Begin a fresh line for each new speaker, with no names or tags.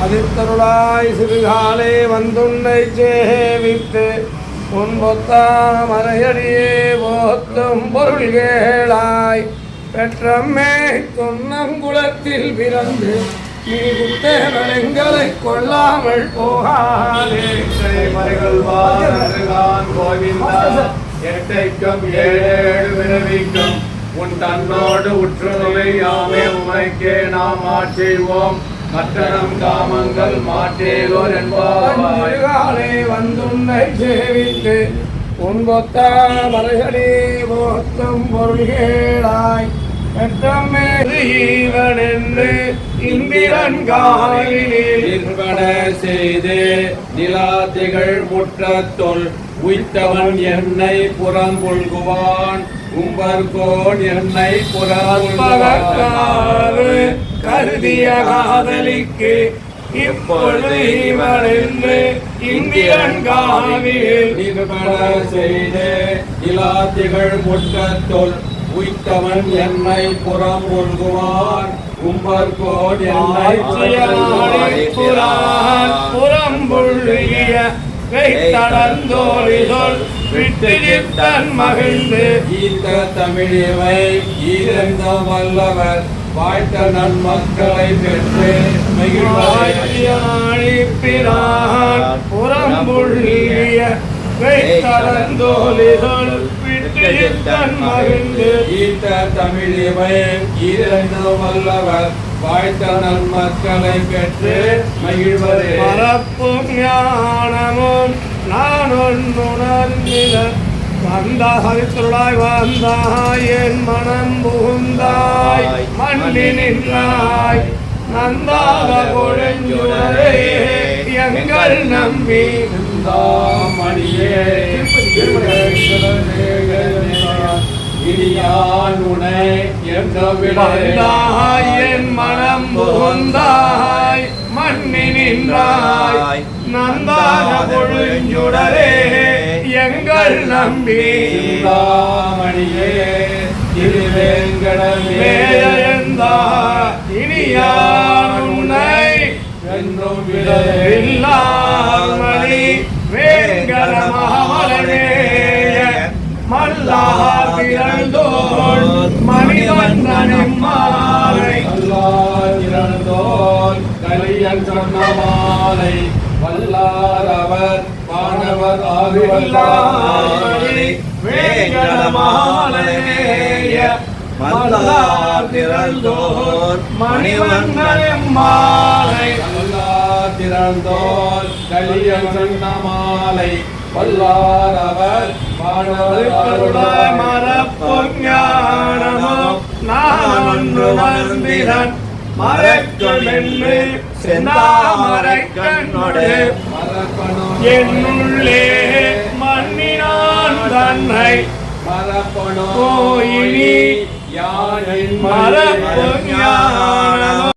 அதித்தருளாய் சிறுகாலே வந்துன்னை சேவித்து உன் பொத்தாமரையடியே போத்தும் பொருள்கேளாய் பெற்றம்மே துன்னங்குளத்தில் பிறந்து நீ குத்தேவளங்களை கொள்ளாமல் போகாதே.
எட்டைக்கும் ஏழேழு விரவிக்கும் உன் தன்னோடு உற்றுமை யாமே உமைக்கே நாம் ஆட்செய்வோம். மற்றனம் காமங்கள் மாற்றேலோர் என்பாலே
வந்துன்னை சேவித்து உன் பொத்தாமரையடி போத்தும் பொருள்கேளாய் பெற்றம்மே ஈவன் என்று இந்திரன் காலில்
செய்து நிலாத்திகள் முற்றத்தொல் உய்த்தவன் என்னை புறம் கொள்குவான். உம்பர்கோன் என்னை
புறம்பகக்காறு கருதிய காதலிக்கு இப்பொழுது இவன் என்று இந்திரன் காலில்
செய்து நிலாத்திகள் முற்றத்தொல் உய்த்தவன் என்னை புறம் கொள்குவான். உம்பர்கோன் என்னை
புறம்புள்ளிய கைத்தடந்தோழிதொல் விட்டுத்தன் மகிழ்ந்து
ஈத்த தமிழிவை ஈரந்த வல்லவர் வாய்த்த நன்மக்களை பெற்று
மகிழ்வாழிப்பிரான் புறம்புள்ளிய கைத்தடந்தோழிதொல் விட்டுத்தன் மகிழ்ந்து
ஈத்த தமிழிவை ஈரந்த வல்லவர் வாய்த்த நன்மக்களை பெற்று மகிழ்வரே.
மறப்பும் ஞானமும் நான் ஒன்றுணர்ந்திட வந்தாய் வந்தாய் என் மனம் புகுந்தாய் மண்ணி நின்றாய் நந்தாக கொழுஞ்சுடரே எங்கள் நம்பி
மணியே இனியான் உனை
வந்தாய் என் மனம் புகுந்தாய் மண்ணி நின்றாய் நந்தாக கொழுஞ்சுடரே எங்கள் நம்பி
மணியே திருவேங்கடமே
இனியான் உன்னை
என்றும்
வில்லாமணி வேங்கட மகாமலனேய மல்லார் திரள்தோள் மணிவண்ணன் மாலை
திரள்தோள் கலியன் சொன்ன மாலை வல்லார் அவர் வானவர் ஆகுவல்லார்
வேங்கட மகாமலனேய மல்லார் திரள்தோள் மணிவண்ணன் மாலை
வல்லார் திரள்தோள் கலியன் சொன்ன மாலை வல்லார் அவர்
வானவர் மறப்பும் ஞானமும் நான் ஒன்று மறந்திரன் மறக்கும் என்று செந்தாமரைக்கண்ணோடு என்னுள்ளே மண்ணினான் தன்னை
மரப்பணோ
கோயிலி
யானின்
மறப்பும் ஞானமும்